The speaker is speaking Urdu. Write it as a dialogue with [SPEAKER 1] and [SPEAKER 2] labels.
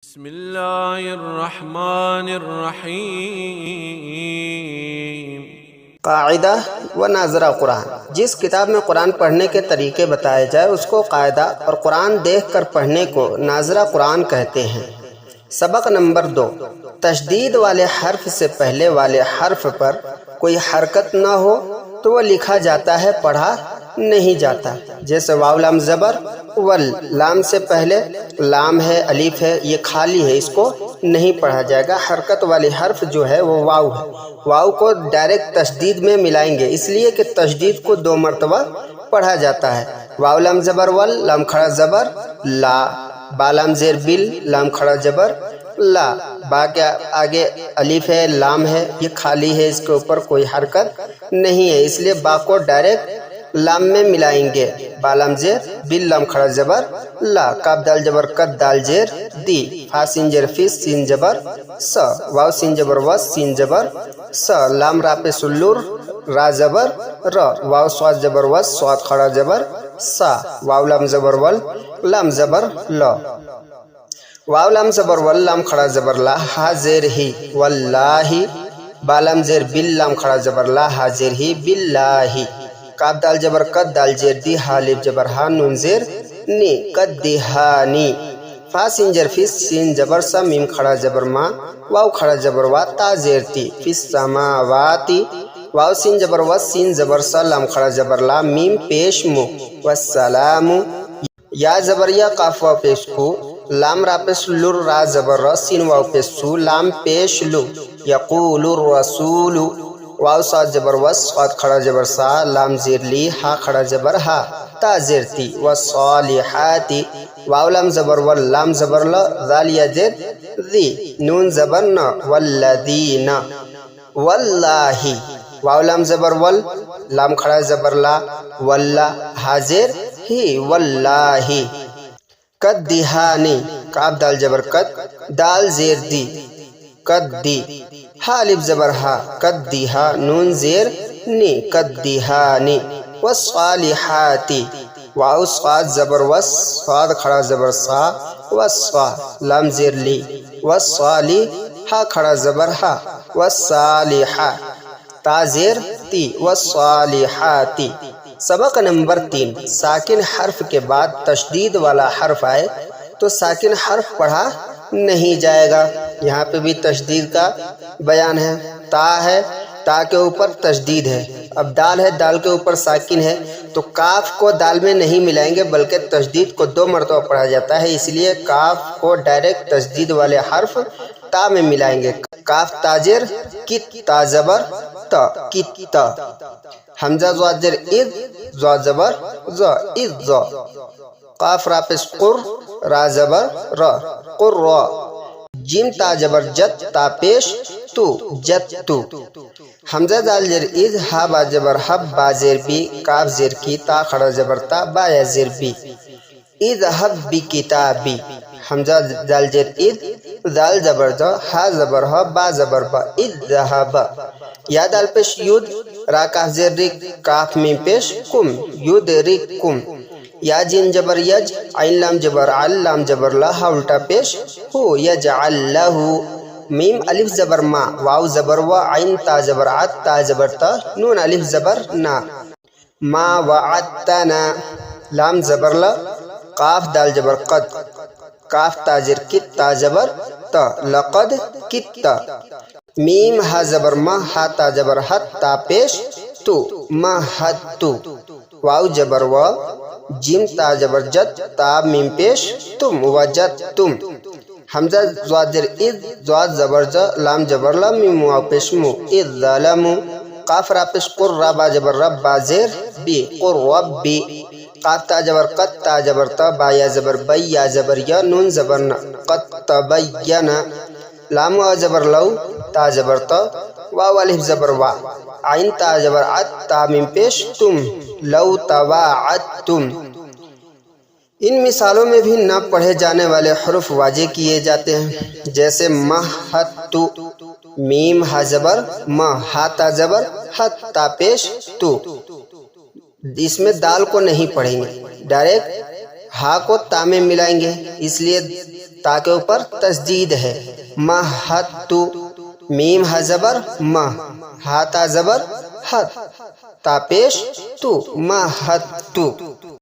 [SPEAKER 1] بسم اللہ الرحمن الرحیم۔
[SPEAKER 2] قاعدہ و ناظرہ قرآن۔ جس کتاب میں قرآن پڑھنے کے طریقے بتائے جائے اس کو قاعدہ اور قرآن دیکھ کر پڑھنے کو ناظرہ قرآن کہتے ہیں۔ سبق نمبر 2، تشدید والے حرف سے پہلے والے حرف پر کوئی حرکت نہ ہو تو وہ لکھا جاتا ہے، پڑھا نہیں جاتا۔ جیسے واو لام زبر ول، لام سے پہلے لام ہے، الف ہے، یہ خالی ہے، اس کو نہیں پڑھا جائے گا۔ حرکت والی حرف جو ہے وہ واو ہے، واو کو ڈائریکٹ تشدید میں ملائیں گے، اس لیے کہ تشدید کو 2 مرتبہ پڑھا جاتا ہے۔ واو لام زبر ول، لام کھڑا زبر لا، با لام زیر بل، لام کھڑا زبر لا، با کے آگے الف ہے، لام ہے، یہ خالی ہے، اس کے اوپر کوئی حرکت نہیں ہے، اس لیے با کو ڈائریکٹ لام میں ملائیں گے۔ با لام زیر بل، لام کھڑا زبر لا، کاف دال جبر کد، دال زیر دی، فا سین جر فیس، سین جبر س، واو سین جبر وس، سین جبر س، لام را پہ سلور، را زبر ر، واو سواد جبر وس، سواد کھڑا زبر سا، واو لام زبر ول، لام زبر ل، واو لام زبر ول، لام کھڑا زبر لا، ہا زیر ہی واللہ، با لام زیر بل، لام کھڑا زبر لا، ہا زیر ہی باللہ، کاف دال جبر کد، دال زیر دی، ہا الف جبر ہا، نون زیر نی، کد دہانی، فا سین جر فیس، سین جبر سا، میم کھڑا زبر ما، واو کھڑا زبر وا، تا زیر تی، فی السماواتی، واو سین جبر وس، سین زبر سا، لام کھڑا زبر لا، میم پیش مو، والسلام، یا زبر یا، قاف واو پیش کو، لام را پیش لور، را زبر را، سین واو پیش سو، لام پیش لو، یقول الرسول، واو ساد جبر وس، سواد کھڑا زبر سا، لام زیر لی، ہا کھڑا زبر ہا، تا زیر تی، والصالحاتی، واو لام زبر ول، لام زبر لا، ذال یا زیر ذی، نون زبر نا، والذین، واللہ، واو لام زبر ول، لام کھڑا زبر لا، واللہ، ہا زیر ہی، واللہ، کد دہانی، کاف دال جبر کد، دال زیر دی، کد دی، ہا الف زبر ہا، کد دیہا، نون زیر نی، کد دیہانی، والصالحاتی، واو صاد زبر وس، صاد کھڑا زبر سا، وصا، لام زیر لی، والصالی، ہا کھڑا زبر ہا، والصالحہ، تا زیر تی، والصالحاتی۔ سبق نمبر 3، ساکن حرف کے بعد تشدید والا حرف آئے تو ساکن حرف پڑھا نہیں جائے گا۔ یہاں پہ بھی تشدید کا بیان ہے۔ تا ہے، تا کے اوپر تشدید ہے، اب دال ہے، دال کے اوپر ساکن ہے، تو کاف کو دال میں نہیں ملائیں گے بلکہ تشدید کو 2 مرتبہ پڑھا جاتا ہے، اس لیے کاف کو ڈائریکٹ تشدید والے حرف تا میں ملائیں گے۔ کاف تاجر کت، تا زبر تا، کت، حمزہ زواد زیر اذ، زواد زبر ز، اذ ز، قاف را پیش قر، را زبر را، قر را، جیم تا جبر جت، تا پیش تو، جت تو، حمزہ دال زیر اذ، ہا با جبر حب، با زیر بی، کاف زیر کی، تا کھڑا زبر تا، با یا زیر بی، اذهب بکتابی، حمزہ دال زیر اذ، دال زبر دا، ہا زبر ہا، با زبر با، اذهب، یا دال پیش یود، را کاف زیر ریک، کاف میم پیش کم، یدرککم، یا جیم جبر یج، عین لام جبر عل، لام جبر لا، ہا الٹا پیش ہو، یجعل لہ، میم الف زبر ما، واو زبر وا، عین تا زبر عد، تا زبر تا، نون الف زبر نا، ما وعدتنا، لام زبر لا، قاف دال جبر قد، کاف تاجر کت، تا زبر تا، لقد کت، میم ہا زبر ما، ہا تا زبر حت، تا پیش تو، مہدتو، واو جبر وا، جیم تا جبر جت، تا میم پیش تم، وجدتم، حمزہ زواد زیر اذ، زواد زبر ز، لام جبر لا، میم واو پیش مو، اذ ظلمو، قاف را پیش قر، را با جبر رب، با زیر بی، قر ربی، قاف تا جبر قد، تا جبر تا، با یا زبر بی، یا زبر یا، نون زبر نا، قد تبین، لام واو زبر لو، تا زبر تا، واو الف زبر وا، عین تا زبر عد، تا میم پیش تم، لو تواعدتم۔ ان مثالوں میں بھی نہ پڑھے جانے والے حروف واضح کیے جاتے ہیں، جیسے مہدتو، میم ہا زبر ما، ہا تا زبر حت، تا پیش تو، اس میں دال کو نہیں پڑھیں گے، ڈائریکٹ ہا کو تا میں ملائیں گے، اس لیے تا کے اوپر تشدید ہے، مہدتو، میم ہ زبر مہ، ہا تا زبر حد، تا پیش تو، مہدتو۔